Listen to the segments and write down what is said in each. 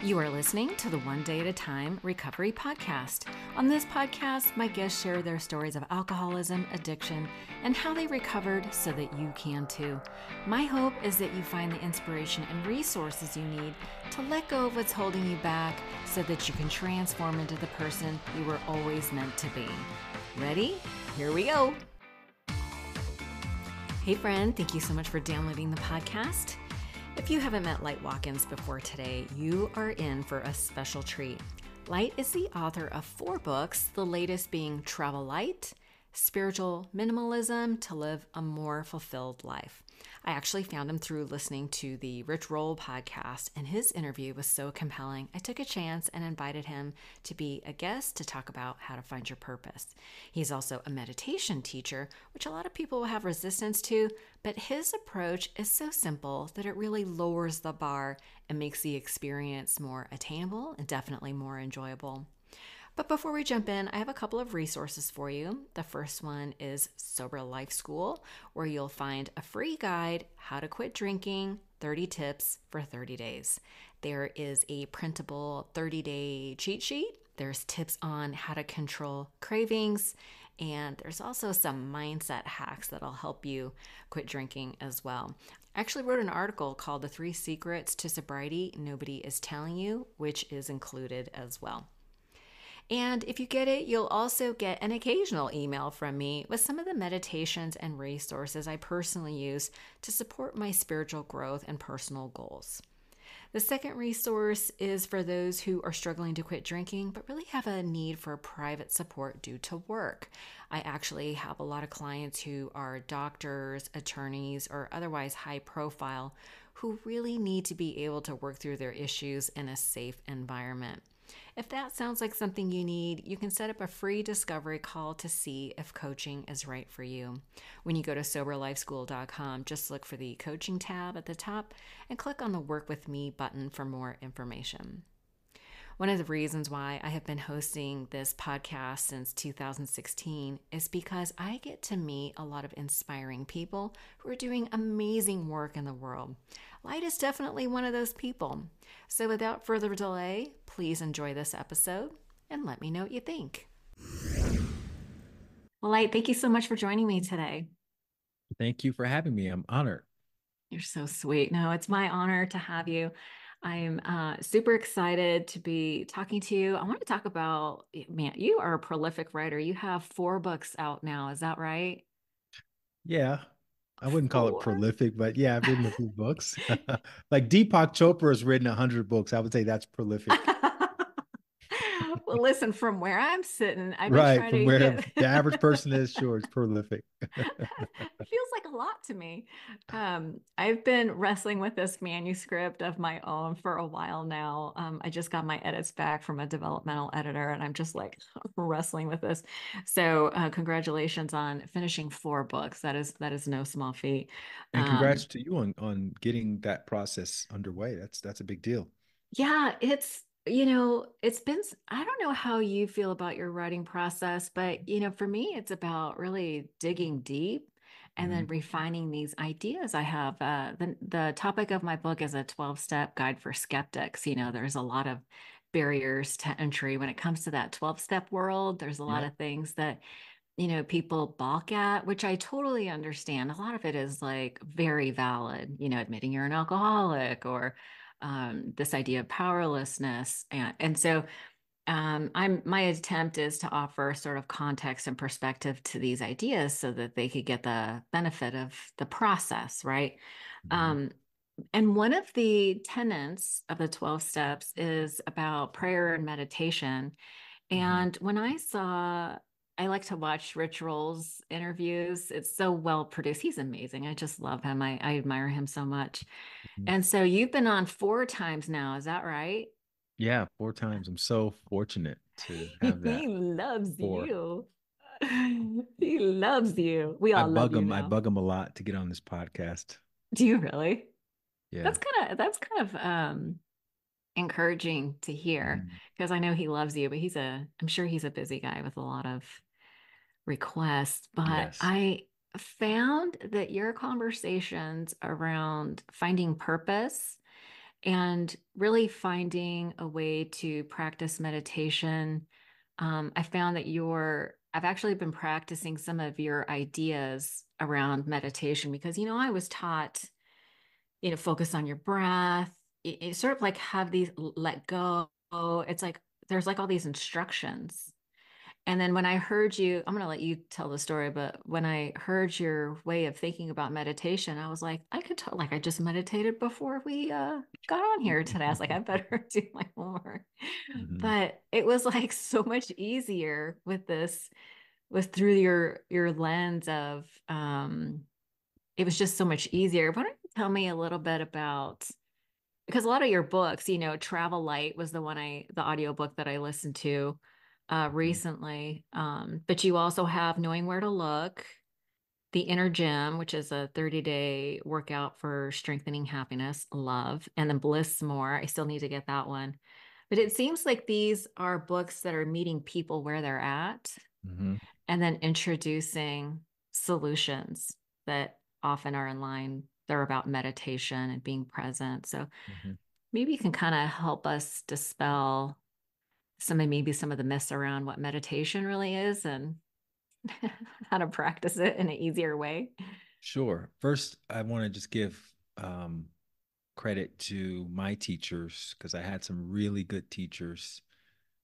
You are listening to the One Day at a Time Recovery Podcast. On this podcast, my guests share their stories of alcoholism, addiction, and how they recovered so that you can too. My hope is that you find the inspiration and resources you need to let go of what's holding you back so that you can transform into the person you were always meant to be. Ready? Here we go. Hey friend, thank you so much for downloading the podcast. If you haven't met Light Watkins before today, you are in for a special treat. Light is the author of 4 books, the latest being Travel Light, Spiritual Minimalism to Live a More Fulfilled Life. I actually found him through listening to the Rich Roll podcast, and his interview was so compelling. I took a chance and invited him to be a guest to talk about how to find your purpose. He's also a meditation teacher, which a lot of people have resistance to, but his approach is so simple that it really lowers the bar and makes the experience more attainable and definitely more enjoyable. But before we jump in, I have a couple of resources for you. The first one is Sober Life School, where you'll find a free guide, How to Quit Drinking, 30 Tips for 30 Days. There is a printable 30-day cheat sheet. There's tips on how to control cravings, and there's also some mindset hacks that'll help you quit drinking as well. I actually wrote an article called The 3 Secrets to Sobriety Nobody is Telling You, which is included as well. And if you get it, you'll also get an occasional email from me with some of the meditations and resources I personally use to support my spiritual growth and personal goals. The second resource is for those who are struggling to quit drinking, but really have a need for private support due to work. I actually have a lot of clients who are doctors, attorneys, or otherwise high profile who really need to be able to work through their issues in a safe environment. If that sounds like something you need, you can set up a free discovery call to see if coaching is right for you. When you go to soberlifeschool.com, just look for the coaching tab at the top and click on the Work With Me button for more information. One of the reasons why I have been hosting this podcast since 2016 is because I get to meet a lot of inspiring people who are doing amazing work in the world. Light is definitely one of those people. So without further delay, please enjoy this episode and let me know what you think. Well, Light, thank you so much for joining me today. Thank you for having me. I'm honored. You're so sweet. No, it's my honor to have you. I'm super excited to be talking to you. I want to talk about, man, you are a prolific writer. You have 4 books out now. Is that right? Yeah, I wouldn't call it 4? prolific, but yeah, I've written a few books. Like Deepak Chopra has written 100 books. I would say that's prolific. Well, listen, from where I'm sitting, I've been Right. trying From to where get the average person is, sure, it's prolific. it feels like a lot to me. I've been wrestling with this manuscript of my own for a while now. I just got my edits back from a developmental editor, and I'm just like wrestling with this. So, congratulations on finishing 4 books. That is no small feat. And congrats to you on getting that process underway. That's a big deal. Yeah, it's been, I don't know how you feel about your writing process, but, for me, it's about really digging deep and then Mhm. refining these ideas I have. The topic of my book is a 12-step guide for skeptics. There's a lot of barriers to entry when it comes to that 12-step world. There's a lot Yep. of things that, people balk at, which I totally understand. A lot of it is like very valid, admitting you're an alcoholic or this idea of powerlessness. And so my attempt is to offer sort of context and perspective to these ideas so that they could get the benefit of the process, right? Mhm. Um, and one of the tenets of the 12 steps is about prayer and meditation. Mhm. And I like to watch Rich Roll's interviews. It's so well produced. He's amazing. I just love him. I admire him so much. Mhm. And so you've been on 4 times now. Is that right? Yeah, 4 times. I'm so fortunate to have He that. loves 4. you. He loves you. We I all love bug you him. I now. bug him a lot to get on this podcast. Do you really? Yeah. That's kind of encouraging to hear Mhm. because I know he loves you, but I'm sure he's a busy guy with a lot of requests. But Yes. I found that your conversations around finding purpose and really finding a way to practice meditation. I found that I've actually been practicing some of your ideas around meditation because, I was taught, focus on your breath. It's sort of like have these let go. It's like there's like all these instructions. And then when I heard you, I'm going to let you tell the story, but when I heard your way of thinking about meditation, I was like, I could tell, like, I just meditated before we got on here today. I was like, I better do my homework. Mhm. But it was like so much easier with this, with through your lens of, it was just so much easier. Why don't you tell me a little bit about, because a lot of your books, Travel Light was the audiobook that I listened to recently. But you also have Knowing Where to Look, The Inner Gym, which is a 30-day workout for strengthening happiness, love, and then Bliss More. I still need to get that one. But it seems like these are books that are meeting people where they're at Mhm. and then introducing solutions that often are in line. They're about meditation and being present. So Mhm. maybe you can kind of help us dispel maybe some of the myths around what meditation really is and how to practice it in an easier way. Sure. First, I want to just give um, credit to my teachers because I had some really good teachers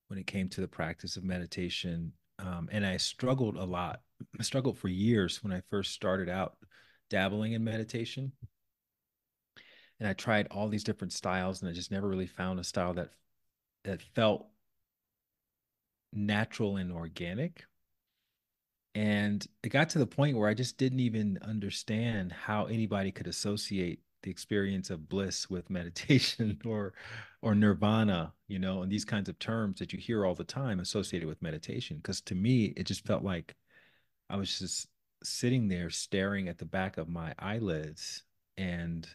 when it came to the practice of meditation. And I struggled a lot. I struggled for years when I first started out dabbling in meditation. And I tried all these different styles, and I just never really found a style that felt natural and organic. And it got to the point where I just didn't even understand how anybody could associate the experience of bliss with meditation or nirvana, and these kinds of terms that you hear all the time associated with meditation. Because to me, it just felt like I was just sitting there staring at the back of my eyelids. And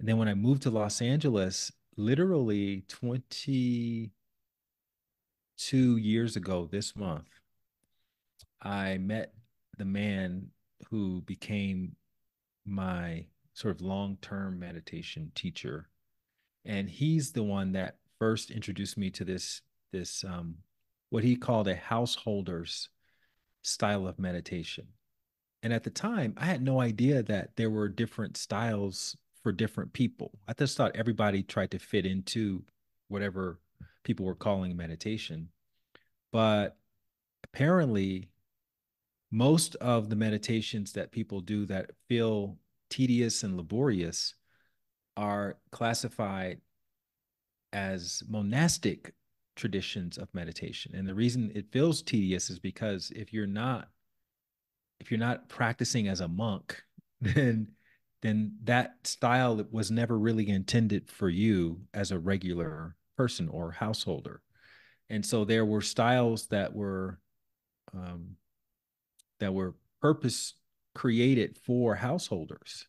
then when I moved to Los Angeles, literally 22 years ago this month, I met the man who became my sort of long-term meditation teacher. And he's the one that first introduced me to this what he called a householder's style of meditation. And at the time, I had no idea that there were different styles for different people. I just thought everybody tried to fit into whatever people were calling meditation. But apparently, most of the meditations that people do that feel tedious and laborious are classified as monastic traditions of meditation. And the reason it feels tedious is because if you're not practicing as a monk, then that style was never really intended for you as a regular person or householder. And so there were styles um, that were purpose created for householders.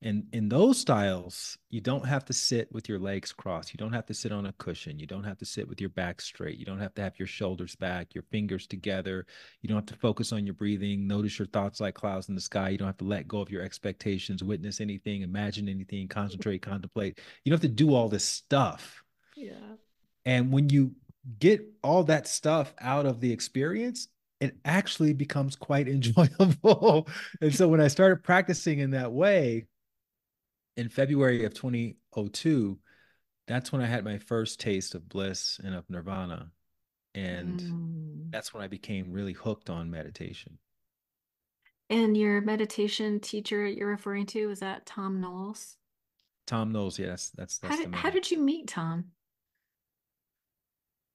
And in those styles, you don't have to sit with your legs crossed. You don't have to sit on a cushion. You don't have to sit with your back straight. You don't have to have your shoulders back, your fingers together. You don't have to focus on your breathing. Notice your thoughts like clouds in the sky. You don't have to let go of your expectations, witness anything, imagine anything, concentrate, contemplate. You don't have to do all this stuff. Yeah. And when you get all that stuff out of the experience, it actually becomes quite enjoyable. And so when I started practicing in that way, in February of 2002, that's when I had my first taste of bliss and of nirvana. And Mm. that's when I became really hooked on meditation. And your meditation teacher you're referring to, is that Tom Knowles? Tom knows, yes, How that's the did how man. did you meet Tom?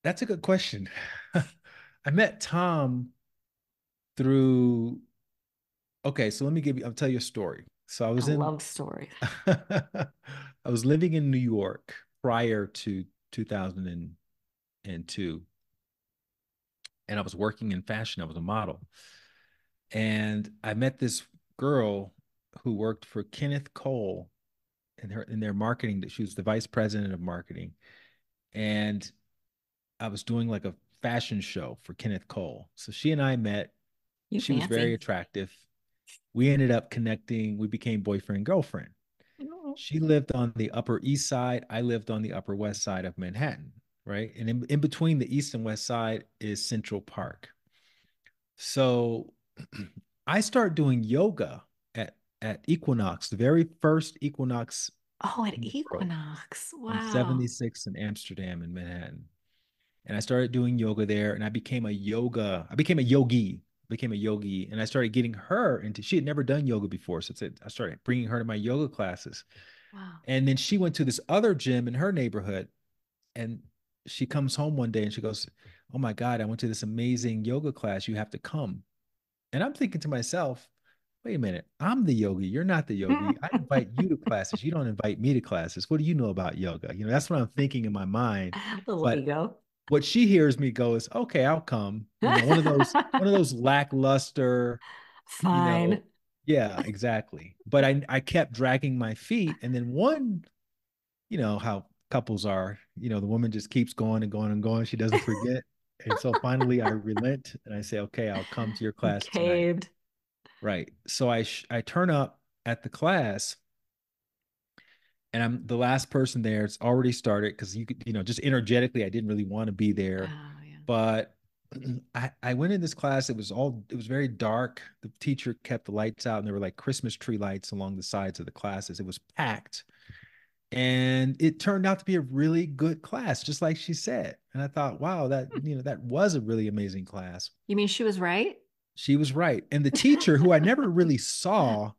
That's a good question. I met Tom through okay, so I'll tell you a story. So I love stories. I was living in New York prior to 2002, and I was working in fashion. I was a model. And I met this girl who worked for Kenneth Cole in their marketing. That she was the vice president of marketing, and I was doing like a fashion show for Kenneth Cole. So she and I met. You She was very fancy. attractive. We ended up connecting. We became boyfriend and girlfriend. She lived on the Upper East Side. I lived on the Upper West Side of Manhattan, right? And in between the East and West Side is Central Park. So I started doing yoga at Equinox, the very first Equinox Oh, at in the world, Equinox. on Wow. 76 in Amsterdam in Manhattan. And I started doing yoga there, and I became a yogi, became a yogi, and I started getting her into. She had never done yoga before, so I started bringing her to my yoga classes. Wow. And then she went to this other gym in her neighborhood, and she comes home one day and she goes, "Oh my God, I went to this amazing yoga class. You have to come." And I'm thinking to myself, wait a minute, I'm the yogi. You're not the yogi. I invite you to classes. You don't invite me to classes. What do you know about yoga? That's what I'm thinking in my mind. Little But ego. what she hears me go is, okay, I'll come. One of those lackluster, you know, Fine. yeah, exactly. But I kept dragging my feet. And then how couples are, the woman just keeps going and going and going. She doesn't forget. And so finally I relent and I say, okay, I'll come to your You class tonight. caved. Right. So I turn up at the class and I'm the last person there. It's already started because you could, just energetically, I didn't really want to be there. Oh, yeah. But I went in this class. It was very dark. The teacher kept the lights out and there were like Christmas tree lights along the sides of the classes. It was packed. And it turned out to be a really good class, just like she said. And I thought, wow, that was a really amazing class. You mean she was right? She was right. And the teacher, who I never really saw,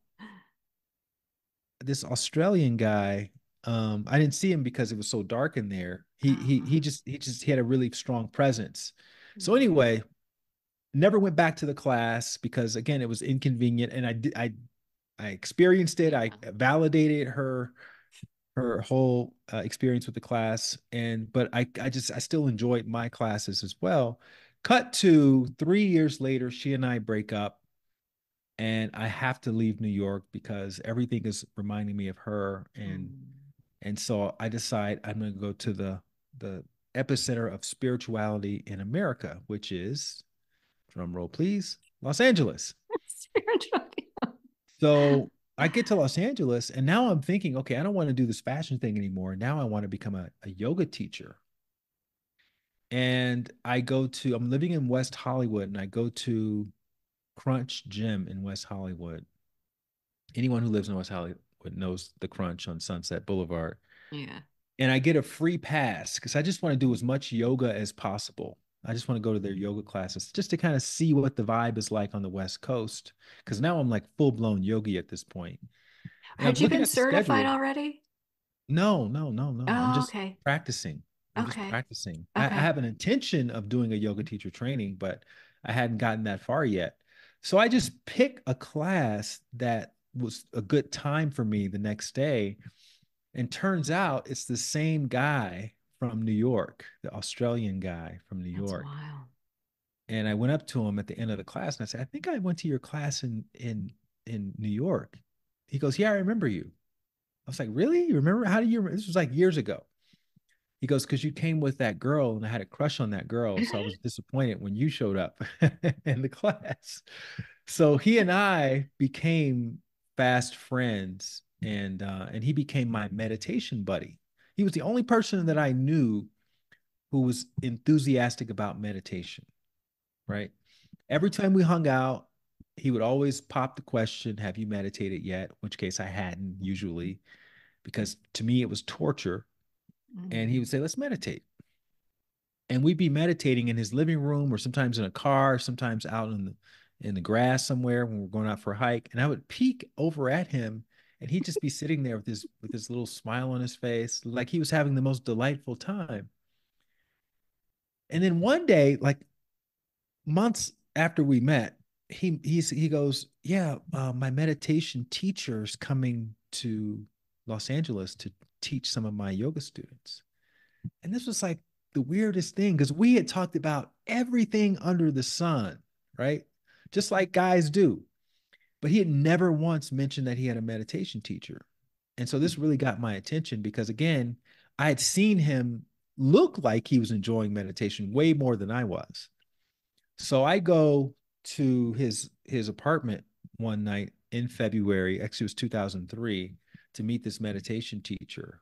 this Australian guy, I didn't see him because it was so dark in there. He had a really strong presence. So Oh. anyway, never went back to the class because again, it was inconvenient, and I experienced it. I Yeah. validated her whole experience with the class, but I still enjoyed my classes as well. Cut to 3 years later, she and I break up, and I have to leave New York because everything is reminding me of her, Mm. and so I decide I'm going to go to the epicenter of spirituality in America, which is, drum roll please, Los Angeles. Spiritual. So I get to Los Angeles and now I'm thinking, okay, I don't want to do this fashion thing anymore. Now I want to become a yoga teacher. And I'm living in West Hollywood and I go to Crunch Gym in West Hollywood. Anyone who lives in West Hollywood knows the Crunch on Sunset Boulevard. Yeah. And I get a free pass because I just want to do as much yoga as possible. I just want to go to their yoga classes just to kind of see what the vibe is like on the West Coast. Because now I'm like full blown yogi at this point. And I'm Had you looking been at the certified schedule. already? No, no, no, no. I'm Oh, just okay. practicing. I'm just Okay. practicing. I Okay. have an intention of doing a yoga teacher training, but I hadn't gotten that far yet. So I just pick a class that was a good time for me the next day. And turns out it's the same guy from New York, the Australian guy from New That's York. wild. And I went up to him at the end of the class and I said, I think I went to your class in New York. He goes, yeah, I remember you. I was like, really? You remember? How do you remember? This was like years ago. He goes, because you came with that girl and I had a crush on that girl. So I was disappointed when you showed up in the class. So he and I became fast friends and he became my meditation buddy. He was the only person that I knew who was enthusiastic about meditation, right? Every time we hung out, he would always pop the question, have you meditated yet? In which case I hadn't usually, because to me it was torture. And he would Mm. say, let's meditate. And we'd be meditating in his living room or sometimes in a car, sometimes out in the grass somewhere when we're going out for a hike. And I would peek over at him and he'd just be sitting there with his little smile on his face, like he was having the most delightful time. And then one day, like months after we met, he goes, yeah, my meditation teacher's coming to Los Angeles to teach some of my yoga students. And this was like the weirdest thing because we had talked about everything under the sun, right? Just like guys do. But he had never once mentioned that he had a meditation teacher. And so this really got my attention because, again, I had seen him look like he was enjoying meditation way more than I was. So I go to his apartment one night in February, actually it was 2003, to meet this meditation teacher,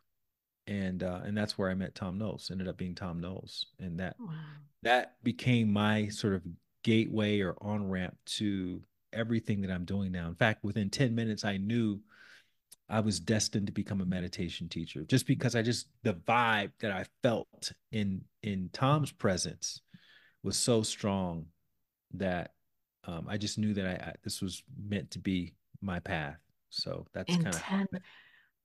and that's where I met Tom Knowles. Ended up being Tom Knowles, and Wow. that became my sort of gateway or on ramp to everything that I'm doing now. In fact, within 10 minutes, I knew I was destined to become a meditation teacher just because I just the vibe that I felt in Tom's presence was so strong that I just knew that this was meant to be my path. So that's In kind of how I 10, met.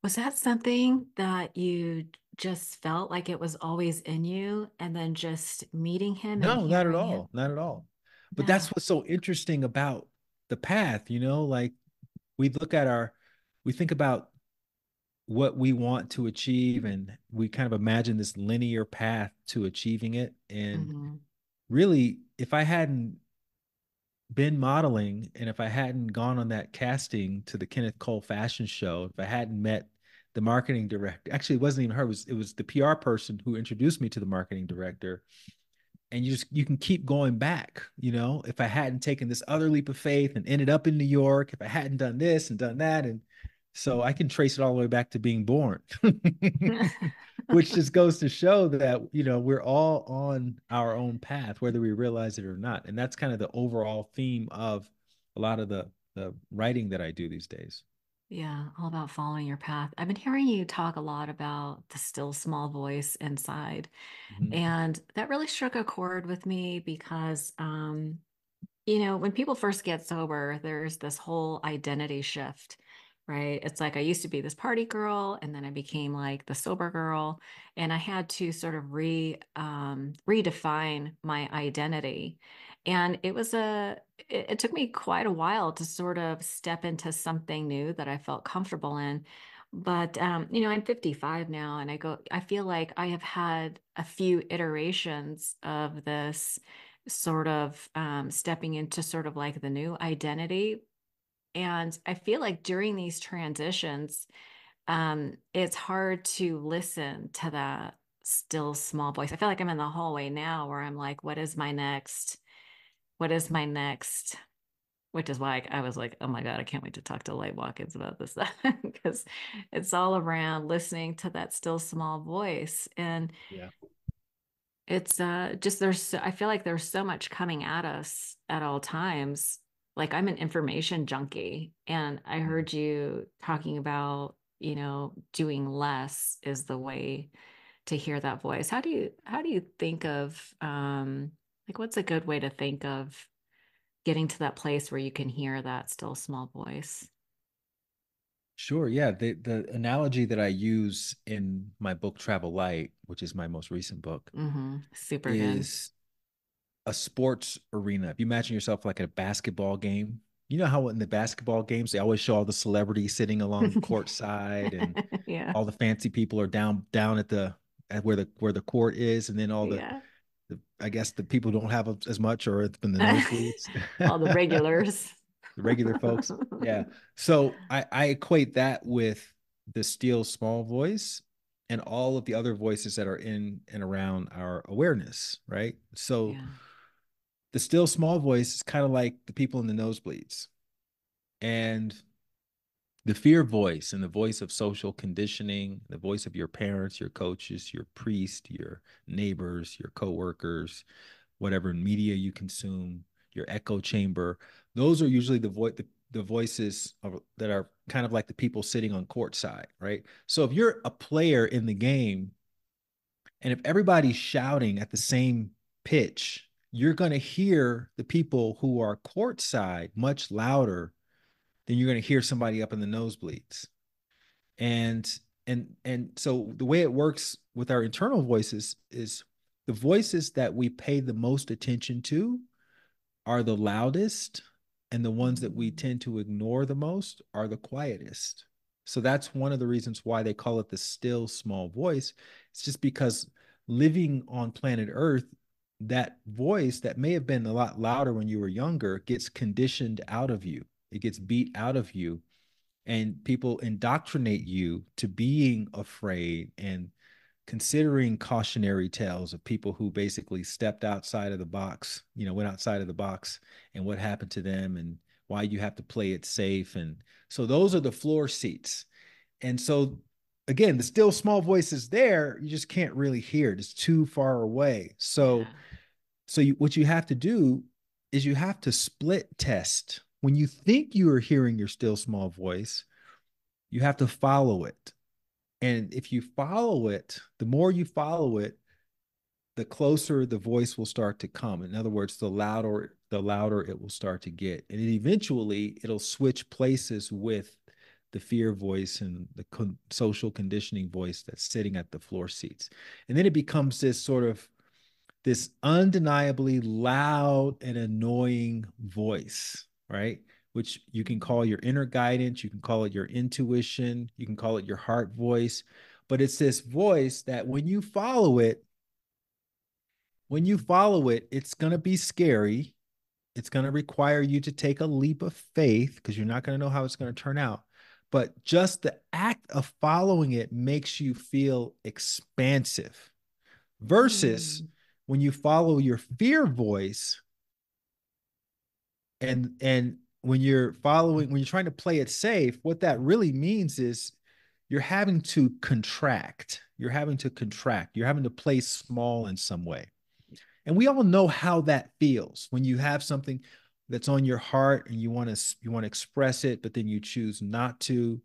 was that something that you just felt like it was always in you and then just meeting him and No, not at hearing him? all, not at all. But that's No. what's so interesting about the path. Like we look at our, we think about what we want to achieve, and we kind of imagine this linear path to achieving it. And Hmm. really, if I hadn't been modeling and if I hadn't gone on that casting to the Kenneth Cole fashion show, if I hadn't met the marketing director, actually, it wasn't even her, it was the PR person who introduced me to the marketing director. And you can keep going back, if I hadn't taken this other leap of faith and ended up in New York, if I hadn't done this and done that. And so I can trace it all the way back to being born. Which just goes to show that we're all on our own path whether we realize it or not, and that's kind of the overall theme of a lot of the writing that I do these days. Yeah, all about following your path. I've been hearing you talk a lot about the still small voice inside, Mhm. and that really struck a chord with me because when people first get sober, there's this whole identity shift, right? It's like I used to be this party girl, and then I became like the sober girl, and I had to sort of redefine my identity. And it took me quite a while to sort of step into something new that I felt comfortable in. But I'm 55 now, and I feel like I have had a few iterations of this sort of stepping into sort of like the new identity. And I feel like during these transitions, it's hard to listen to that still small voice. I feel like I'm in the hallway now where I'm like, what is my next? What is my next? Which is why I was like, oh my God, I can't wait to talk to Light Watkins about this stuff because it's all around listening to that still small voice. And Yeah. it's just I feel like there's so much coming at us at all times. Like I'm an information junkie, and I Mhm. heard you talking about, doing less is the way to hear that voice. How do you think of like what's a good way to think of getting to that place where you can hear that still small voice? Sure, yeah, the analogy that I use in my book Travel Light, which is my most recent book, Super good. is a sports arena. If you imagine yourself like at a basketball game, you know how in the basketball games they always show all the celebrities sitting along the court side, and Yeah. all the fancy people are down at where the court is, and then all Yeah. the I guess the people don't have as much, or it's been the nosebleeds. All the regulars. The regular folks. Yeah. So I equate that with the steel small voice and all of the other voices that are in and around our awareness, right? So Yeah. the still small voice is kind of like the people in the nosebleeds. And the fear voice and the voice of social conditioning, the voice of your parents, your coaches, your priest, your neighbors, your coworkers, whatever media you consume, your echo chamber. Those are usually the voices that are kind of like the people sitting on court side, right? So if you're a player in the game, and if everybody's shouting at the same pitch, you're going to hear the people who are courtside much louder than you're going to hear somebody up in the nosebleeds. And and and so the way it works with our internal voices is the voices that we pay the most attention to are the loudest, and the ones that we Mm. tend to ignore the most are the quietest. So that's one of the reasons why they call it the still small voice. It's just because living on planet Earth, that voice that may have been a lot louder when you were younger gets conditioned out of you. It gets beat out of you, and people indoctrinate you to being afraid and considering cautionary tales of people who basically stepped outside of the box, went outside of the box, and what happened to them, and why you have to play it safe. And so those are the floor seats. And so again, the still small voice is there, you just can't really hear it. It's too far away. So Yeah. what you have to do is you have to split test. When you think you are hearing your still small voice, you have to follow it. And if you follow it, the more you follow it, the closer the voice will start to come. In other words, the louder it will start to get. And eventually it'll switch places with the fear voice and the social conditioning voice that's sitting at the floor seats. And then it becomes this undeniably loud and annoying voice, right? Which you can call your inner guidance, you can call it your intuition, you can call it your heart voice. But it's this voice that when you follow it, it's going to be scary. It's going to require you to take a leap of faith because you're not going to know how it's going to turn out. But just the act of following it makes you feel expansive versus Mm. when you follow your fear voice and when you're trying to play it safe, what that really means is you're having to contract. You're having to contract. You're having to play small in some way. And we all know how that feels when you have something that's on your heart and you want to express it, but then you choose not to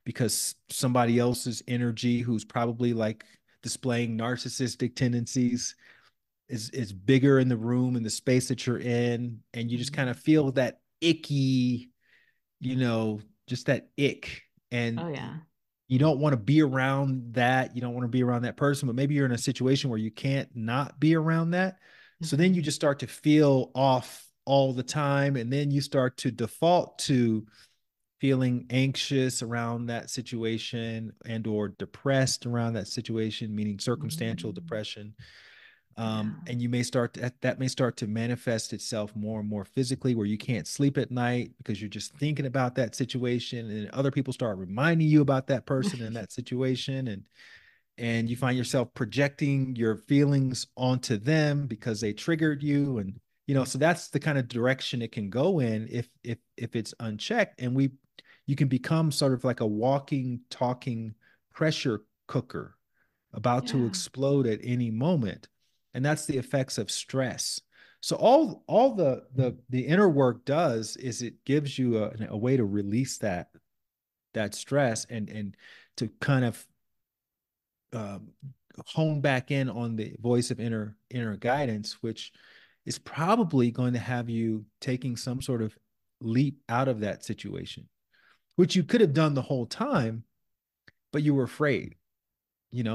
because somebody else's energy who's probably like displaying narcissistic tendencies is bigger in the room and the space that you're in, and you just kind of Mhm. feel that icky, just that ick. Oh And yeah. you don't want to be around that. You don't want to be around that person, but maybe you're in a situation where you can't not be around that. So then you Mhm. just start to feel off all the time. And then you start to default to feeling anxious around that situation and or depressed around that situation, meaning circumstantial Mhm. depression. Yeah. And you may that may start to manifest itself more and more physically, where you can't sleep at night because you're just thinking about that situation, and other people start reminding you about that person and that situation, and you find yourself projecting your feelings onto them because they triggered you. And so that's the kind of direction it can go in if it's unchecked. And you can become sort of like a walking talking pressure cooker about to Yeah. explode at any moment. And that's the effects of stress. So all the inner work does is it gives you a way to release that stress and to kind of um, hone back in on the voice of inner guidance, which is probably going to have you taking some sort of leap out of that situation, which you could have done the whole time, but you were afraid,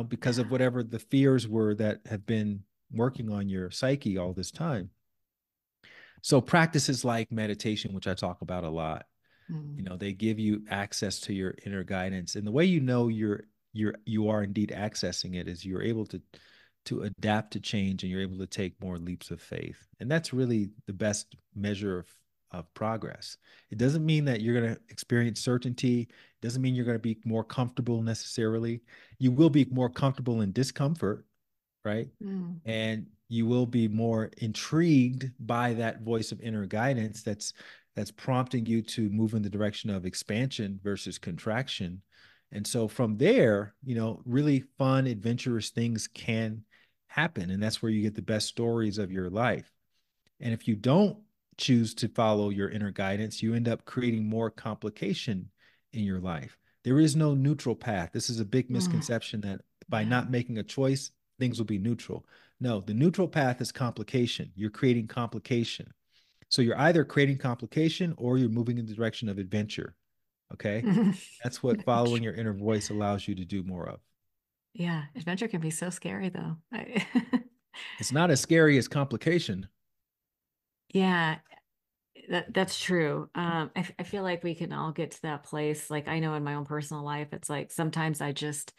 because of Yeah. whatever the fears were that have been working on your psyche all this time. So practices like meditation, which I talk about a lot, Mm. they give you access to your inner guidance. And the way you are indeed accessing it is you're able to adapt to change, and you're able to take more leaps of faith. And that's really the best measure of progress. It doesn't mean that you're going to experience certainty. It doesn't mean you're going to be more comfortable necessarily. You will be more comfortable in discomfort, right? Mm. And you will be more intrigued by that voice of inner guidance that's prompting you to move in the direction of expansion versus contraction. And so from there, really fun, adventurous things can happen. And that's where you get the best stories of your life. And if you don't choose to follow your inner guidance, you end up creating more complication in your life. There is no neutral path. This is a big Mm. misconception that by Yeah. not making a choice, things will be neutral. No, the neutral path is complication. You're creating complication. So you're either creating complication or you're moving in the direction of adventure. Okay. That's what following your inner voice allows you to do more of. Yeah. Adventure can be so scary though. It's not as scary as complication. Yeah. That's true. I feel like we can all get to that place. Like I know in my own personal life, it's like sometimes I just,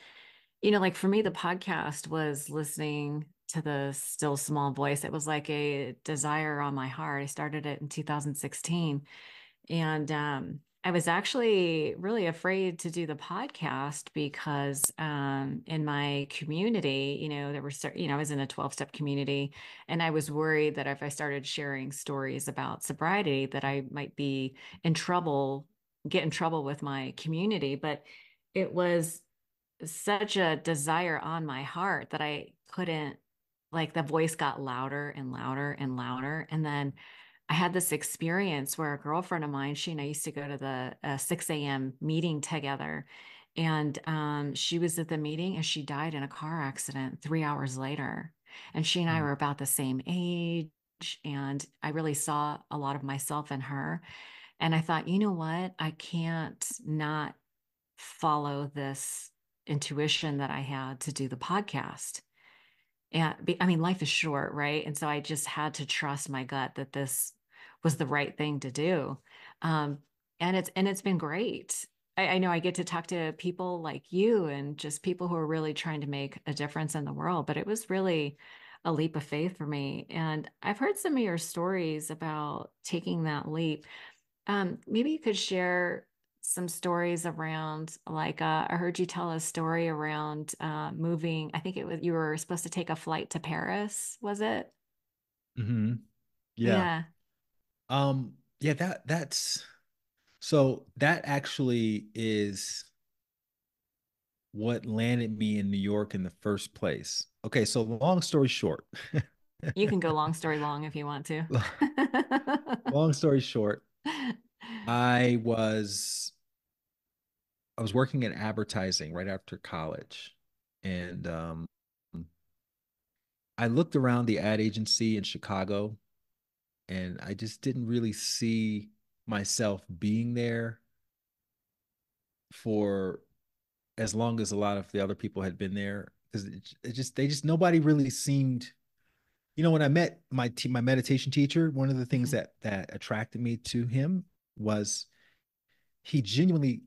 like for me, the podcast was listening to the still small voice. It was like a desire on my heart. I started it in 2016. And I was actually really afraid to do the podcast because in my community, there were, I was in a 12-step community, and I was worried that if I started sharing stories about sobriety, that I might be in trouble, get in trouble with my community. But it was such a desire on my heart that I couldn't, like, the voice got louder and louder and louder. And then I had this experience where a girlfriend of mine, she and I used to go to the 6 a.m. meeting together. And she was at the meeting and she died in a car accident 3 hours later. And she and I Mm. were about the same age. And I really saw a lot of myself in her. And I thought, you know what? I can't not follow this intuition that I had to do the podcast. And I mean, life is short, right? And so I just had to trust my gut that this was the right thing to do. Um, and it's been great. I know I get to talk to people like you and just people who are really trying to make a difference in the world, but it was really a leap of faith for me. And I've heard some of your stories about taking that leap. Maybe you could share some stories around, like, I heard you tell a story around moving. I think it was you were supposed to take a flight to Paris, was it? Hmm. Yeah. Yeah, Yeah, that's so that actually is what landed me in New York in the first place. Okay, so long story short, you can go long story long if you want to. long story short, I was I was working in advertising right after college, and I looked around the ad agency in Chicago, and I just didn't really see myself being there for as long as a lot of the other people had been there, because they just nobody really seemed. When I met my meditation teacher, one of the things Mhm. that attracted me to him was he genuinely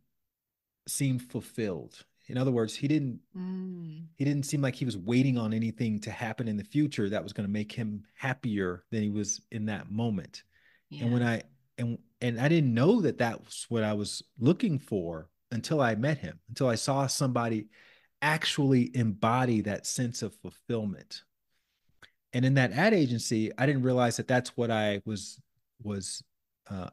seemed fulfilled. In other words, Mm, he didn't seem like he was waiting on anything to happen in the future that was going to make him happier than he was in that moment. And when yeah. I and I didn't know that that was what I was looking for until I met him, until I saw somebody actually embody that sense of fulfillment. And in that ad agency, I didn't realize that that's what I was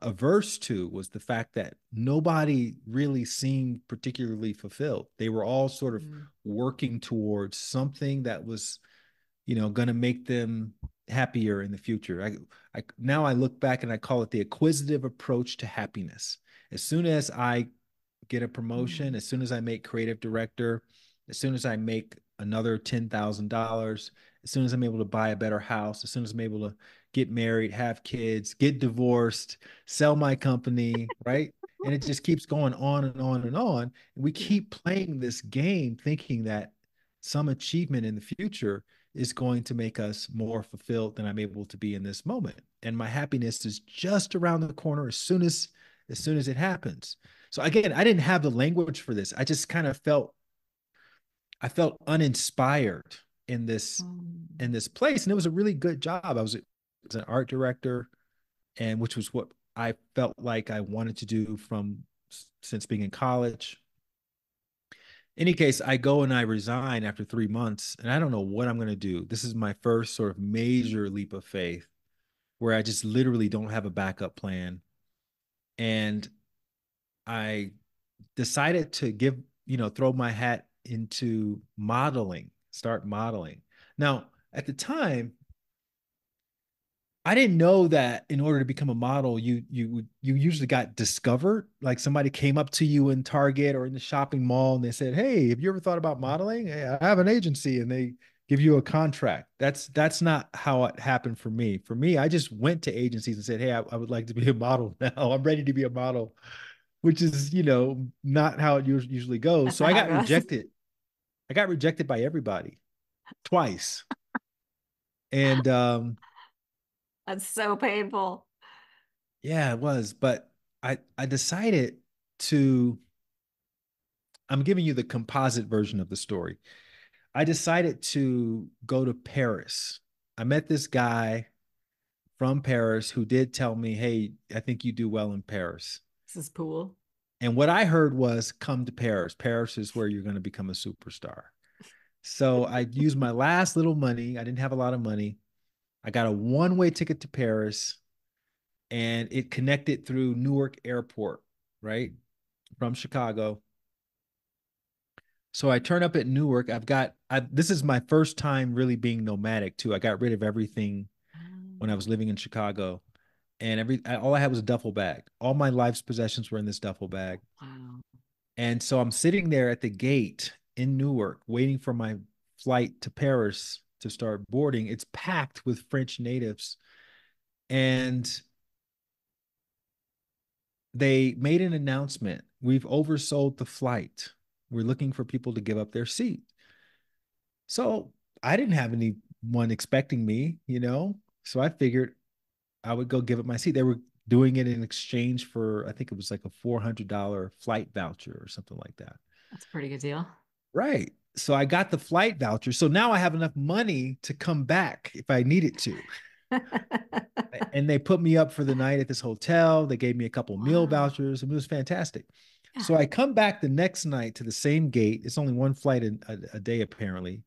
averse to, was the fact that nobody really seemed particularly fulfilled. They were all sort of Mm, working towards something that was, going to make them happier in the future. Now I look back and I call it the acquisitive approach to happiness. As soon as I get a promotion, mm, as soon as I make creative director, as soon as I make another $10,000, as soon as I'm able to buy a better house, as soon as I'm able to get married, have kids, get divorced, sell my company, right? And it just keeps going on and on and on. And we yeah. keep playing this game thinking that some achievement in the future is going to make us more fulfilled than I'm able to be in this moment. And my happiness is just around the corner as soon as it happens. So again, I didn't have the language for this. I felt uninspired in this Mm, in this place, and it was a really good job. I was an art director, and which was what I felt like I wanted to do from since being in college. Any case, I go and I resign after 3 months, and I don't know what I'm going to do. This is my first sort of major leap of faith where I just literally don't have a backup plan. And I decided to throw my hat into modeling, start modeling. Now, at the time, I didn't know that in order to become a model, you usually got discovered. Like somebody came up to you in Target or in the shopping mall and they said, "Hey, have you ever thought about modeling? Hey, I have an agency," and they give you a contract. That's not how it happened for me. For me, I just went to agencies and said, "Hey, I would like to be a model now. I'm ready to be a model," which is not how it usually goes. that's So not I how got it goes. rejected. I got rejected by everybody twice, and That's so painful. yeah, it was. But I decided to. I'm giving you the composite version of the story. I decided to go to Paris. I met this guy from Paris who did tell me, "Hey, I think you do well in Paris." This is cool. And what I heard was, "Come to Paris. Paris is where you're going to become a superstar." So I used my last little money. I didn't have a lot of money. I got a one-way ticket to Paris, and it connected through Newark Airport, right? From Chicago. So I turn up at Newark. This is my first time really being nomadic too. I got rid of everything when I Oh, was living in Chicago, and all I had was a duffel bag. All my life's possessions were in this duffel bag. wow. And so I'm sitting there at the gate in Newark waiting for my flight to Paris to start boarding. It's packed with French natives. And they made an announcement. We've oversold the flight. We're looking for people to give up their seat. So I didn't have anyone expecting me, you know? So I figured I would go give up my seat. They were doing it in exchange for, I think it was like a $400 flight voucher or something like that. That's a pretty good deal. Right. So I got the flight voucher. So now I have enough money to come back if I needed to. And they put me up for the night at this hotel. They gave me a couple meal Wow. vouchers, and it was fantastic. Yeah. So I come back the next night to the same gate. It's only one flight a day, apparently.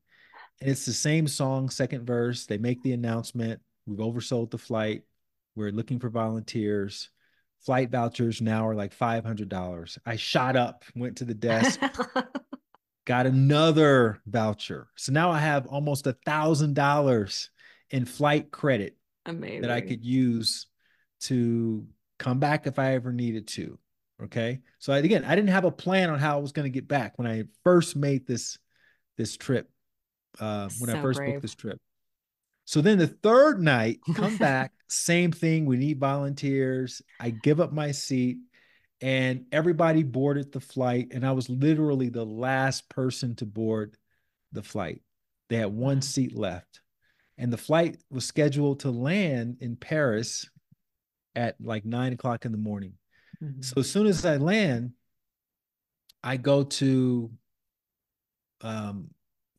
And it's the same song, second verse. They make the announcement. We've oversold the flight. We're looking for volunteers. Flight vouchers now are like $500. I shot up, went to the desk, got another voucher. So now I have almost $1,000 in flight credit that I Amazing. could use to come back if I ever needed to. Okay. So again, I didn't have a plan on how I was going to get back when I first made this trip, when I So first booked brave. this trip. So then the third night, come back, same thing. We need volunteers. I give up my seat, and everybody boarded the flight. And I was literally the last person to board the flight. They had one Wow. seat left. And the flight was scheduled to land in Paris at like 9 o'clock in the morning. Mhm. So as soon as I land, I go to um,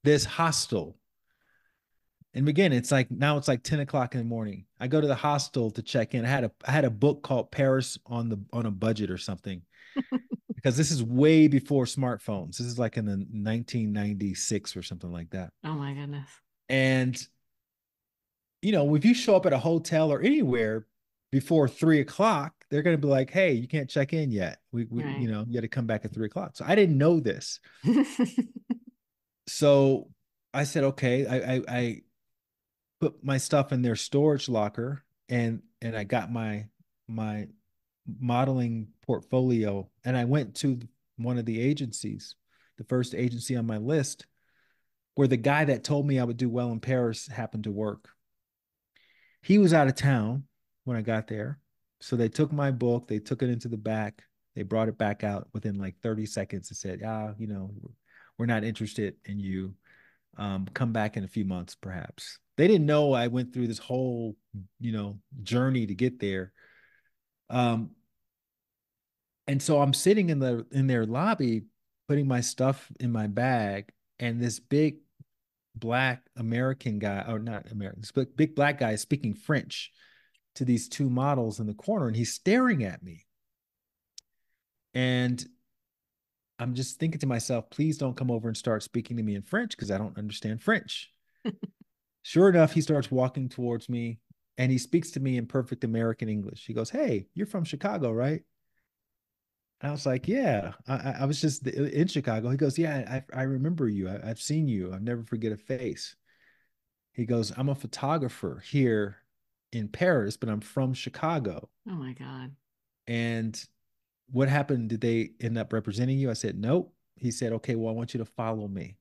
this hostel. And again, it's like now it's like 10 o'clock in the morning. I go to the hostel to check in. I had a book called Paris on a budget or something, because this is way before smartphones. This is like in the 1996 or something like that. Oh my goodness. And if you show up at a hotel or anywhere before 3 o'clock, they're going to be like, "Hey, you can't check in yet. Right. You got to come back at 3 o'clock." So I didn't know this. So I said, "Okay." I put my stuff in their storage locker, and I got my modeling portfolio, and I went to one of the agencies, the first agency on my list, where the guy that told me I would do well in Paris happened to work. He was out of town when I got there. So they took my book, they took it into the back, they brought it back out within like 30 seconds and said, we're not interested in you. Come back in a few months, perhaps. They didn't know I went through this whole, journey to get there. Um, and so I'm sitting in their lobby, putting my stuff in my bag, and this big black American guy, or not American, but big black guy is speaking French to these two models in the corner, and he's staring at me. And I'm just thinking to myself, please don't come over and start speaking to me in French because I don't understand French. Sure enough, he starts walking towards me, and he speaks to me in perfect American English. He goes, "Hey, you're from Chicago, right?" And I was like, "Yeah, I was just in Chicago." He goes, "Yeah, I remember you. I've seen you. I'll never forget a face." He goes, "I'm a photographer here in Paris, but I'm from Chicago." Oh my God. And what happened? Did they end up representing you? I said, "Nope." He said, "Okay, well, I want you to follow me."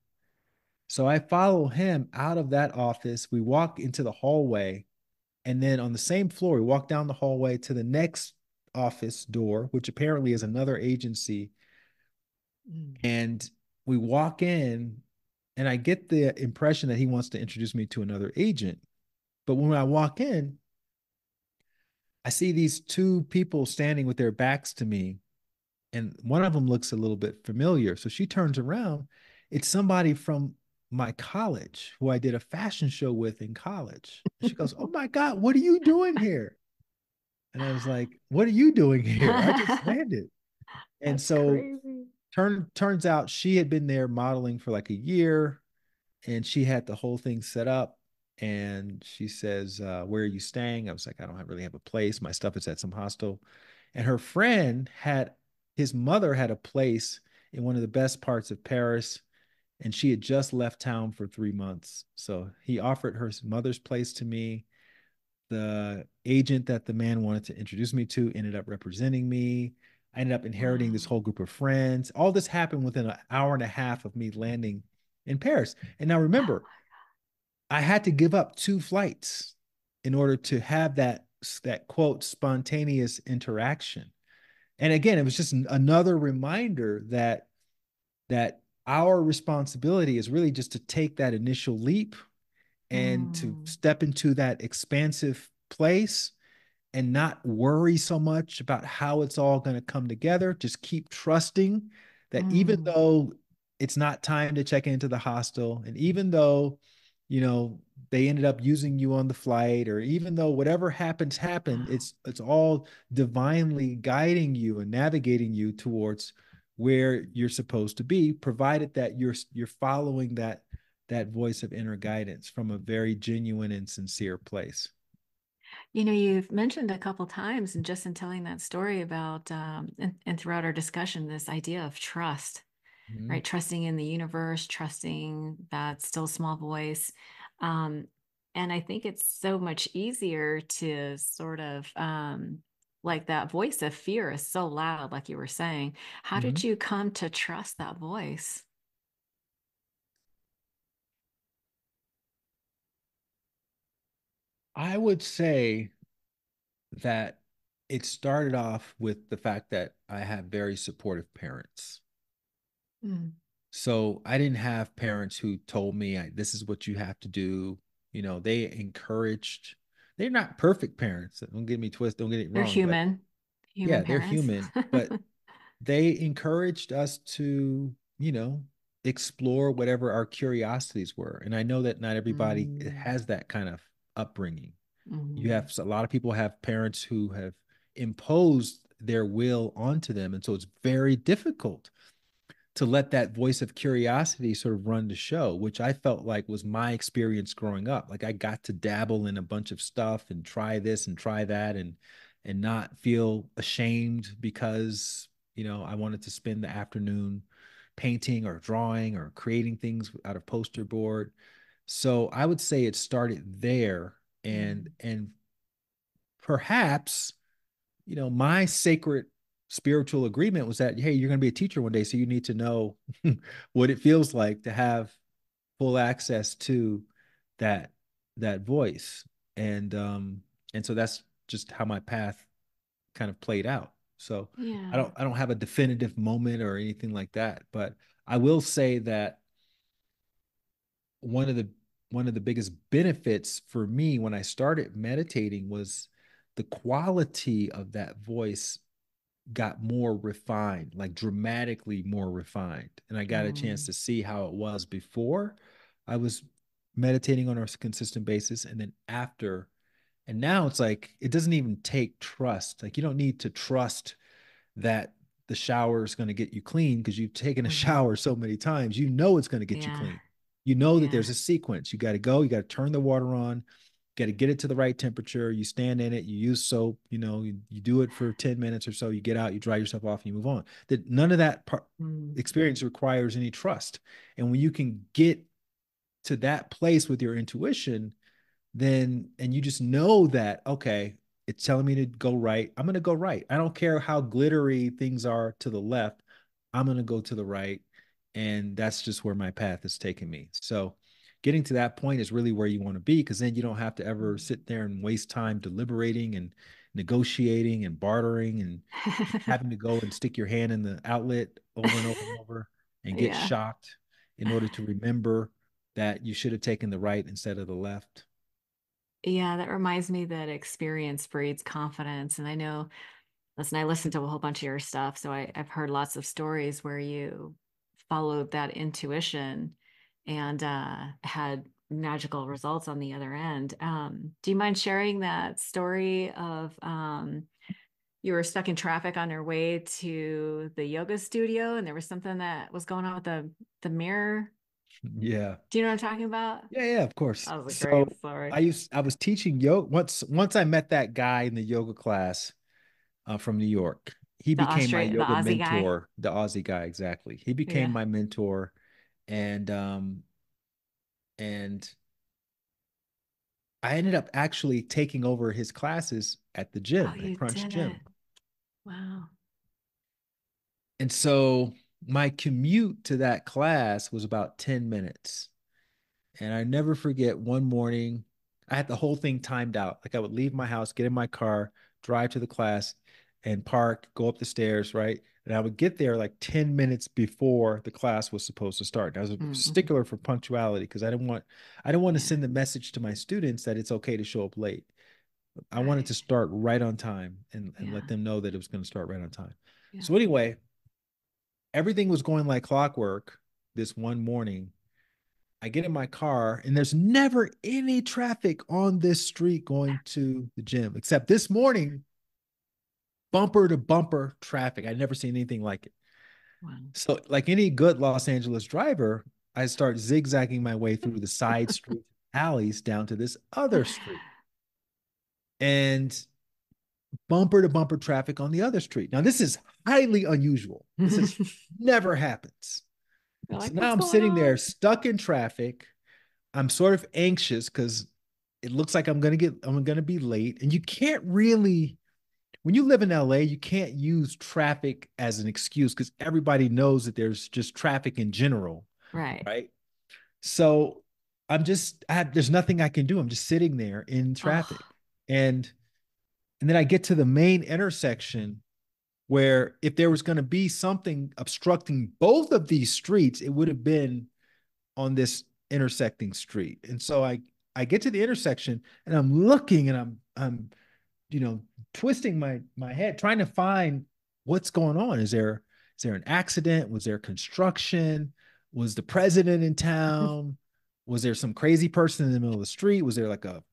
So I follow him out of that office. We walk into the hallway, and then on the same floor, we walk down the hallway to the next office door, which apparently is another agency. Mm. And we walk in, and I get the impression that he wants to introduce me to another agent. But when I walk in, I see these two people standing with their backs to me, and one of them looks a little bit familiar. So she turns around. It's somebody from my college who I did a fashion show with in college. She goes, "Oh my God, what are you doing here?" And I was like, "What are you doing here? I just landed." And That's so crazy. turns out she had been there modeling for like a year, and she had the whole thing set up. And she says, "Where are you staying?" I was like, "I don't really have a place. My stuff is at some hostel." And her friend had his mother had a place in one of the best parts of Paris. and she had just left town for 3 months. So he offered her mother's place to me. The agent that the man wanted to introduce me to ended up representing me. I ended up inheriting this Wow. whole group of friends. All this happened within an hour and a half of me landing in Paris. And now remember, I had to give up 2 flights in order to have that quote spontaneous interaction. And again, it was just another reminder that our responsibility is really just to take that initial leap and to Mm, step into that expansive place and not worry so much about how it's all going to come together. Just keep trusting that even mm, though it's not time to check into the hostel, and even though, you know, they ended up using you on the flight, or even though whatever happens, happened, wow. it's all divinely guiding you and navigating you towards where you're supposed to be, provided that you're following that voice of inner guidance from a very genuine and sincere place. You've mentioned a couple times, and just in telling that story about, and throughout our discussion, this idea of trust, Mhm. right? Trusting in the universe, trusting that still small voice. Um, and I think it's so much easier to sort of, like that voice of fear is so loud, like you were saying. How did Mhm. you come to trust that voice? I would say that it started off with the fact that I have very supportive parents. Mm, So I didn't have parents who told me this is what you have to do. They encouraged, they're not perfect parents. Don't get me twisted, don't get it they're wrong, but human yeah, they're parents. human, but they encouraged us to, explore whatever our curiosities were. And I know that not everybody Mm, has that kind of upbringing. You mhm, have a lot of people have parents who have imposed their will onto them. And so it's very difficult to let that voice of curiosity sort of run the show, which I felt like was my experience growing up. Like I got to dabble in a bunch of stuff and try this and try that and not feel ashamed because, I wanted to spend the afternoon painting or drawing or creating things out of poster board. So I would say it started there, and mm, perhaps, my sacred spiritual agreement was that, hey, you're going to be a teacher one day, so you need to know what it feels like to have full access to that that voice. And so that's just how my path kind of played out. So i yeah. don't i don't have a definitive moment or anything like that, but I will say that one of the one of the biggest benefits for me when I started meditating was the quality of that voice got more refined, like dramatically more refined. And I got a chance Mm, to see how it was before I was meditating on a consistent basis, and then after. And now it's like it doesn't even take trust. Like you don't need to trust that the shower is going to get you clean because you've taken a mhm. shower so many times. You know it's going to get you Yeah. clean. You know that Yeah. there's a sequence. You got to go, you got to turn the water on, got to get it to the right temperature. You stand in it, you use soap, you do it for 10 minutes or so, you get out, you dry yourself off, and you move on. That none of that Mm, experience requires any trust. And when you can get to that place with your intuition, then and you just know that, okay, it's telling me to go right, I'm going to go right. I don't care how glittery things are to the left, I'm going to go to the right. And that's just where my path is taking me. So getting to that point is really where you want to be, because then you don't have to ever mm. sit there and waste time deliberating and negotiating and bartering and having to go and stick your hand in the outlet over and over and over and get Yeah. shocked in order to remember that you should have taken the right instead of the left. Yeah, that reminds me that experience breeds confidence. And I know, listen, I listened to a whole bunch of your stuff, so I've heard lots of stories where you followed that intuition and had magical results on the other end. Do you mind sharing that story of you were stuck in traffic on your way to the yoga studio, and there was something that was going on with the mirror? Yeah. Do you know what I'm talking about? Yeah, of course. That was a So great story. I was teaching yoga once I met that guy in the yoga class from New York. He became my The yoga Aussie guy. mentor, the Aussie guy, exactly. He became Yeah. my mentor. and and I ended up actually taking over his classes at the Oh, gym, at you Crunch did. Gym. Wow. And so my commute to that class was about 10 minutes. And I never forget one morning, I had the whole thing timed out. Like I would leave my house, get in my car, drive to the class and park, go up the stairs, right? And I would get there like 10 minutes before the class was supposed to start. And I was a Mm-hmm. stickler for punctuality because I didn't want to Yeah. send the message to my students that it's okay to show up late. I wanted Right. to start right on time and let Yeah. them know that it was going to start right on time. Yeah. So anyway, everything was going like clockwork this one morning. I get in my car and there's never any traffic on this street going to the gym, except this morning, bumper to bumper traffic. I'd never seen anything like it. Wow. So, like any good Los Angeles driver, I start zigzagging my way through the side street alleys down to this other street and bumper to bumper traffic on the other street. Now, this is highly unusual. This is You're never happens. So like, now what's I'm going sitting on? there stuck in traffic. I'm sort of anxious because it looks like I'm gonna be late. And you can't really, when you live in LA, you can't use traffic as an excuse because everybody knows that there's just traffic in general, Right. right? So there's nothing I can do. I'm just sitting there in traffic. Oh, And and then I get to the main intersection where if there was going to be something obstructing both of these streets, it would have been on this intersecting street. And so I get to the intersection and I'm looking and I'm you know twisting my head trying to find what's going on. Is there an accident? Was there construction? Was the president in town? Was there some crazy person in the middle of the street? Was there like a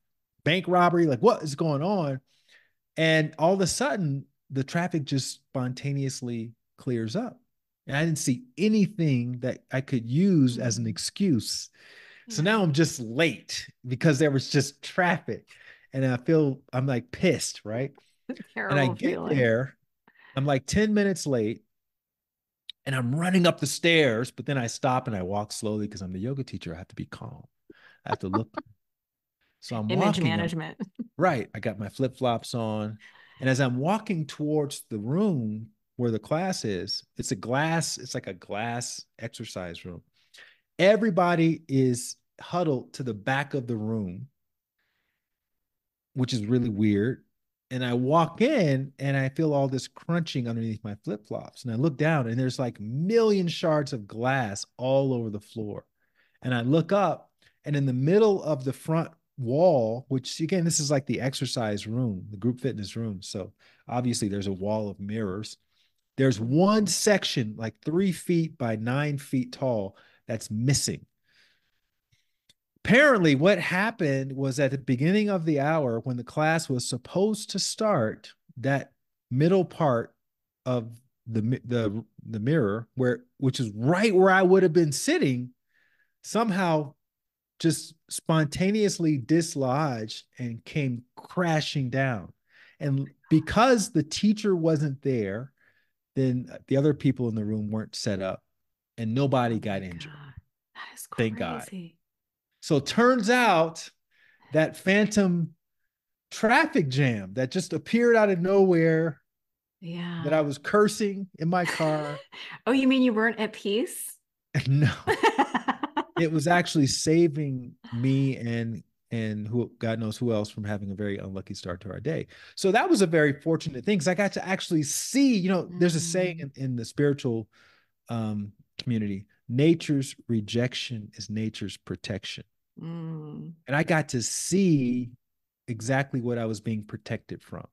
bank robbery? Like what is going on? And all of a sudden, the traffic just spontaneously clears up. And I didn't see anything that I could use as an mm, excuse. So now yeah. I'm just late because there was just traffic. And I'm like pissed, right? And I Terrible get feeling. there, I'm like 10 minutes late and I'm running up the stairs, but then I stop and I walk slowly because I'm the yoga teacher. I have to be calm. I have to look. So I'm Image walking. I'm management. right. I got my flip flops on. And as I'm walking towards the room where the class is, it's like a glass exercise room. Everybody is huddled to the back of the room, which is really weird. And I walk in and I feel all this crunching underneath my flip flops. And I look down and there's like million shards of glass all over the floor. And I look up and in the middle of the front wall, which again, this is like the exercise room, the group fitness room. So obviously there's a wall of mirrors. There's one section like 3 feet by 9 feet tall that's missing. Apparently, what happened was at the beginning of the hour when the class was supposed to start, that middle part of the mirror, which is right where I would have been sitting, somehow just spontaneously dislodged and came crashing down. And because the teacher wasn't there, then the other people in the room weren't set up and nobody Oh got my injured. God. That is Thank God. crazy. So it turns out that phantom traffic jam that just appeared out of nowhere that Yeah. I was cursing in my car. Oh, you mean you weren't at peace? No, it was actually saving me and who God knows who else from having a very unlucky start to our day. So that was a very fortunate thing because I got to actually see, there's a saying Mm, in the spiritual community, nature's rejection is nature's protection. mm, And I got to see exactly what I was being protected from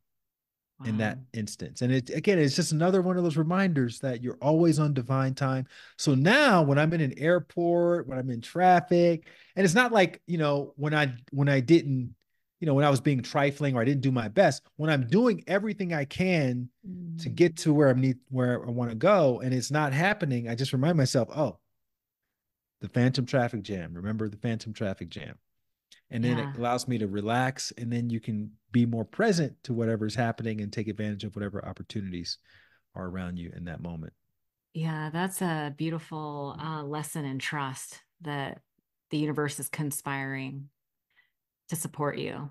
in wow. that instance. And it's just another one of those reminders that you're always on divine time. So now when I'm in an airport, when I'm in traffic, and it's not like, when I didn't, when I was being trifling or I didn't do my best, when I'm doing everything I can to Mm, get to where I want to go and it's not happening, I just remind myself, oh, the phantom traffic jam. Remember the phantom traffic jam. And then it yeah. allows me to relax and then you can be more present to whatever's happening and take advantage of whatever opportunities are around you in that moment. Yeah, that's a beautiful lesson in trust that the universe is conspiring to support you.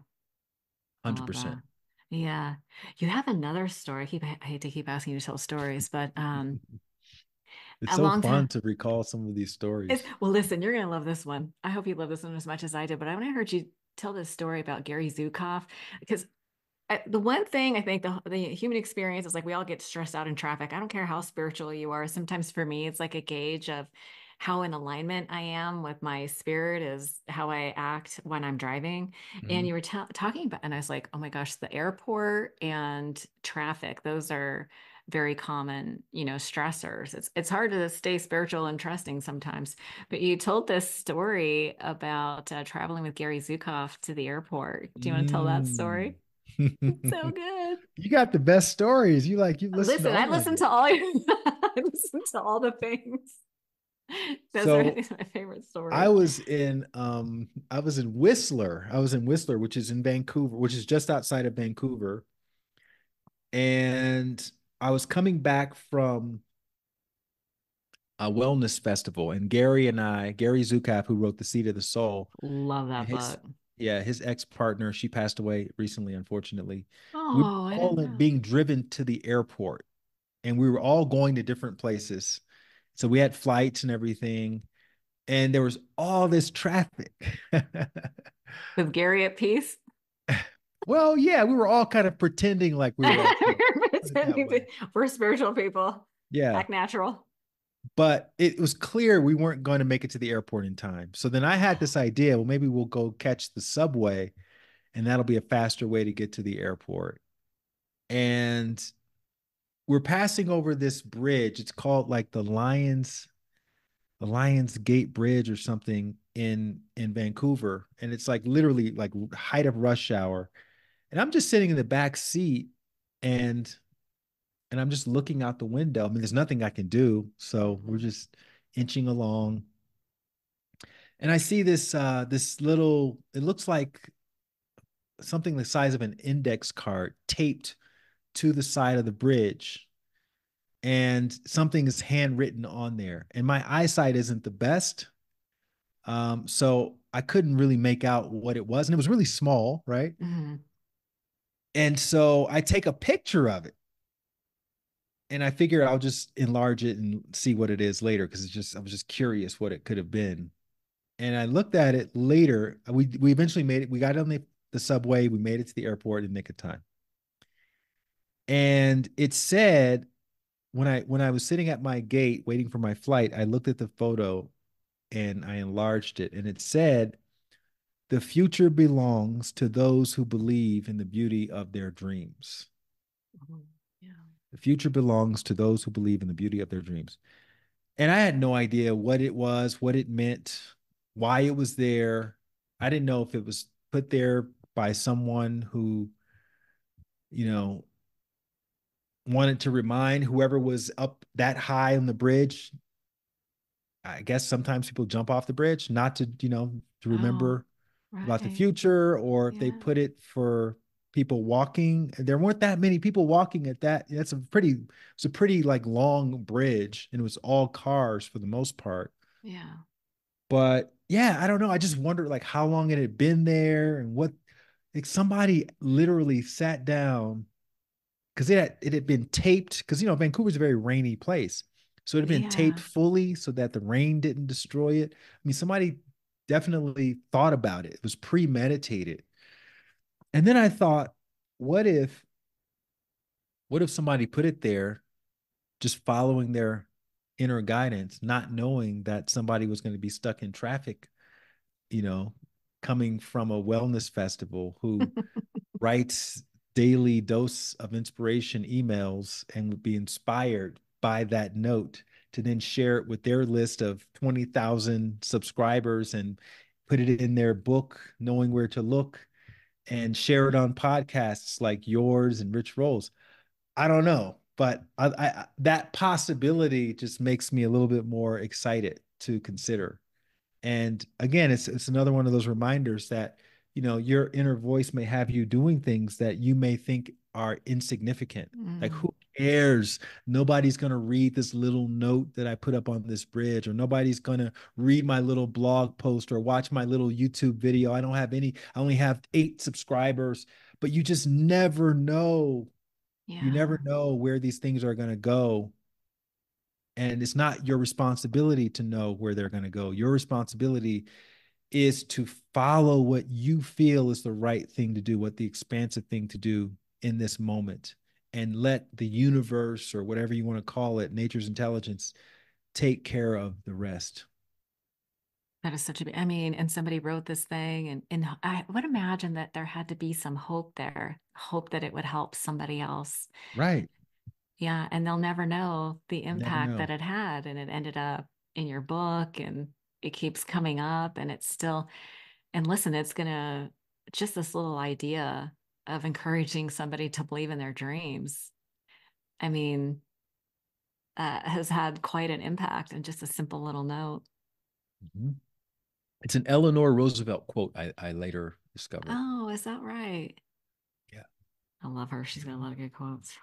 I love 100%. that. Yeah. You have another story. I hate to keep asking you to tell stories, but It's a so long fun time. to recall some of these stories. Well, listen, you're gonna love this one. I hope you love this one as much as I did. But when I heard you tell this story about Gary Zukav, because the one thing I think the human experience is like we all get stressed out in traffic. I don't care how spiritual you are. Sometimes for me, it's like a gauge of how in alignment I am with my spirit is how I act when I'm driving. And Mhm. you were talking about, and I was like, oh my gosh, the airport and traffic, those are very common, stressors. It's hard to stay spiritual and trusting sometimes. But you told this story about traveling with Gary Zukav to the airport. Do you want to tell that Mm. story? So good. You got the best stories. You listen to Listen, I all of listen it. to all your, I listen to all the things. So These are my favorite I stories. was in I was in Whistler. I was in Whistler, which is in Vancouver, which is just outside of Vancouver. And I was coming back from a wellness festival, and Gary Zukav, who wrote The Seed of the Soul, Love and that his book. yeah, his ex-partner, she passed away recently, unfortunately. We were Oh, I all didn't know. being driven to the airport, and we were all going to different places. So we had flights and everything, and there was all this traffic. With Gary at peace. Well, yeah, we were all kind of pretending like we were at peace. Put it that Pretending way. we're spiritual people. Yeah. Act natural. But it was clear we weren't going to make it to the airport in time. So then I had this idea, well, maybe we'll go catch the subway and that'll be a faster way to get to the airport. And we're passing over this bridge. It's called like the Lions Gate Bridge or something in Vancouver. And it's like literally like height of rush hour. And I'm just sitting in the back seat and and I'm just looking out the window. I mean, there's nothing I can do. So we're Mhm. just inching along. And I see this little, it looks like something the size of an index card taped to the side of the bridge. And something is handwritten on there. And my eyesight isn't the best. So I couldn't really make out what it was. And it was really small, right? Mhm. And so I take a picture of it and I figure I'll just enlarge it and see what it is later because I was just curious what it could have been. And I looked at it later. We eventually made it. We got on the subway. We made it to the airport in the nick of time. And it said when I was sitting at my gate waiting for my flight, I looked at the photo and I enlarged it, and it said, "The future belongs to those who believe in the beauty of their dreams." Mhm. Yeah. The future belongs to those who believe in the beauty of their dreams. And I had no idea what it was, what it meant, why it was there. I didn't know if it was put there by someone who, you know, wanted to remind whoever was up that high on the bridge. I guess sometimes people jump off the bridge not to, to Oh, remember about the right. future, or if they Yeah. put it for people walking. There weren't that many people walking at that. It's a pretty like long bridge, and it was all cars for the most part. Yeah. But yeah, I don't know. I just wondered like how long it had been there and what, like somebody literally sat down because it had been taped because Vancouver's a very rainy place. So it had been taped Yeah. fully so that the rain didn't destroy it. I mean, somebody definitely thought about it. It was premeditated. And then I thought, what if what if somebody put it there just following their inner guidance, not knowing that somebody was going to be stuck in traffic, you know, coming from a wellness festival who writes daily dose of inspiration emails and would be inspired by that note to then share it with their list of 20,000 subscribers and put it in their book, Knowing Where to Look, and share it on podcasts like yours and Rich Rolls. I don't know, but that possibility just makes me a little bit more excited to consider. And again, it's another one of those reminders that your inner voice may have you doing things that you may think are insignificant. Like, Mm. who cares? Nobody's going to read this little note that I put up on this bridge, or nobody's going to read my little blog post or watch my little YouTube video. I don't have any, I only have 8 subscribers, but you just never know. You Yeah. never know where these things are going to go. And it's not your responsibility to know where they're going to go. Your responsibility is to follow what you feel is the right thing to do, what the expansive thing to do in this moment, and let the universe, or whatever you want to call it, nature's intelligence, take care of the rest. That is such a, I mean, and somebody wrote this thing, and I would imagine that there had to be some hope there, hope that it would help somebody else. Right. Yeah, and they'll never know the Never impact know. that it had, and it ended up in your book, and it keeps coming up, and it's still, and listen, it's gonna, just this little idea of encouraging somebody to believe in their dreams. I mean, has had quite an impact in just a simple little note. Mhm. It's an Eleanor Roosevelt quote I later discovered. Oh, is that right? Yeah. I love her. She's got a lot of good quotes.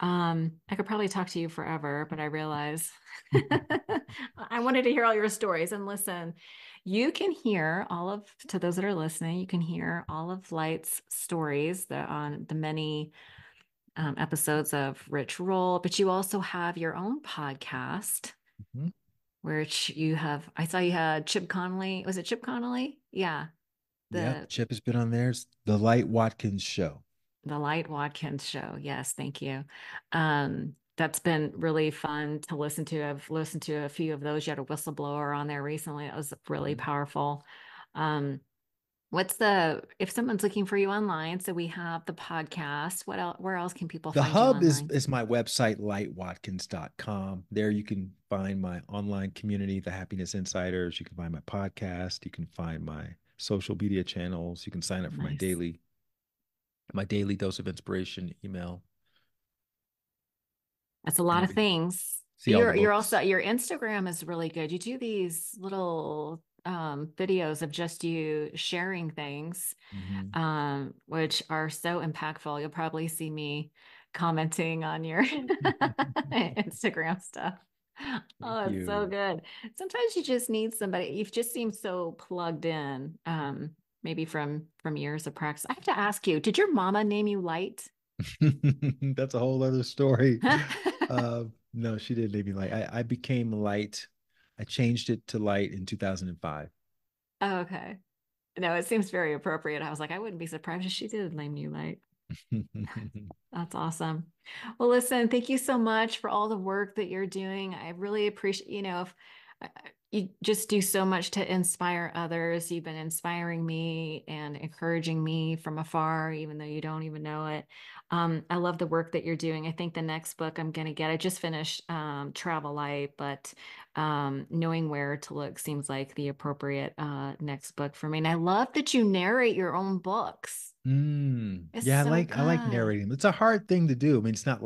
I could probably talk to you forever, but I realize I wanted to hear all your stories. And listen, you can hear all of, to those that are listening, you can hear all of Light's stories on the many episodes of Rich Roll, but you also have your own podcast, Mhm. which you have, I saw you had Chip Connolly. Was it Chip Connolly? Yeah. Yep. The Chip has been on there. It's the Light Watkins show. The Light Watkins show. Yes, thank you. That's been really fun to listen to. I've listened to a few of those. You had a whistleblower on there recently. That was really Mhm. powerful. If someone's looking for you online, so we have the podcast. What else, where else can people The find you hub online? is my website, lightwatkins.com. There you can find my online community, the Happiness Insiders. You can find my podcast. You can find my social media channels. You can sign up for Nice. my daily dose of inspiration email, That's a and lot of every things. see all the You're also, books. your Instagram is really good. You do these little videos of just you sharing things, Mhm. which are so impactful. You'll probably see me commenting on your Instagram stuff. Thank Oh, it's so you. good. Sometimes you just need somebody. You've just seemed so plugged in, maybe from years of practice. I have to ask you, did your mama name you Light? That's a whole other story. Uh, no, she didn't leave me light. I became light. I changed it to light in 2005. Oh, okay. No, it seems very appropriate. I was like, I wouldn't be surprised if she did name you Light. That's awesome. Well, listen, thank you so much for all the work that you're doing. I really appreciate, if you just do so much to inspire others. You've been inspiring me and encouraging me from afar, even though you don't even know it. I love the work that you're doing. I think the next book I'm going to get, I just finished Travel Light, but knowing where to look seems like the appropriate next book for me. And I love that you narrate your own books. It's Yeah, so I like good. narrating. It's a hard thing to do. I mean, Is that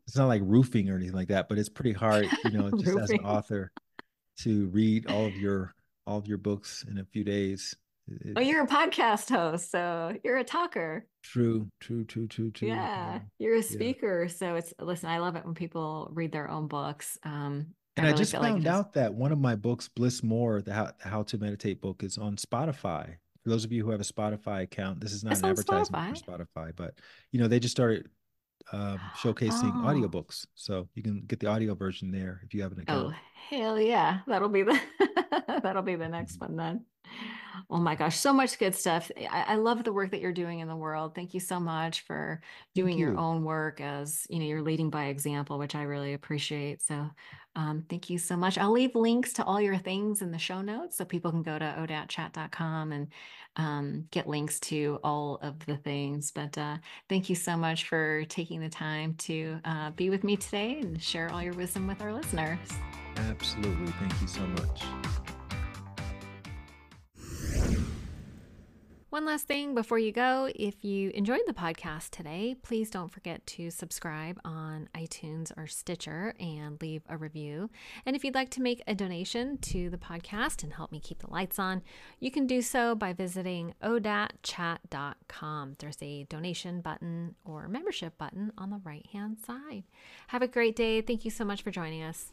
it's not like roofing or anything like that, but it's pretty hard, just as an roofing? author to read all of your books in a few days. Well, It's you're a podcast host, so you're a talker. true, true, true, true, true. Yeah, you're a Yeah. speaker. So listen, I love it when people read their own books. I And I really just feel like it found just, out that one of my books, Bliss More, the How to Meditate book, is on Spotify. For those of you who have a Spotify account, this is not it's an on advertisement for Spotify. Spotify, but they just started showcasing Oh, audiobooks. So you can get the audio version there if you have an oh, account. hell yeah. That'll be the that'll be the next one then. Oh my gosh, so much good stuff. I love the work that you're doing in the world. Thank you so much for Thank doing your you. own work, as you're leading by example, which I really appreciate. So thank you so much. I'll leave links to all your things in the show notes so people can go to odatchat.com and get links to all of the things. But thank you so much for taking the time to be with me today and share all your wisdom with our listeners. Absolutely. Thank you so much. One last thing before you go, if you enjoyed the podcast today, please don't forget to subscribe on iTunes or Stitcher and leave a review. And if you'd like to make a donation to the podcast and help me keep the lights on, you can do so by visiting odatchat.com. There's a donation button or membership button on the right-hand side. Have a great day. Thank you so much for joining us.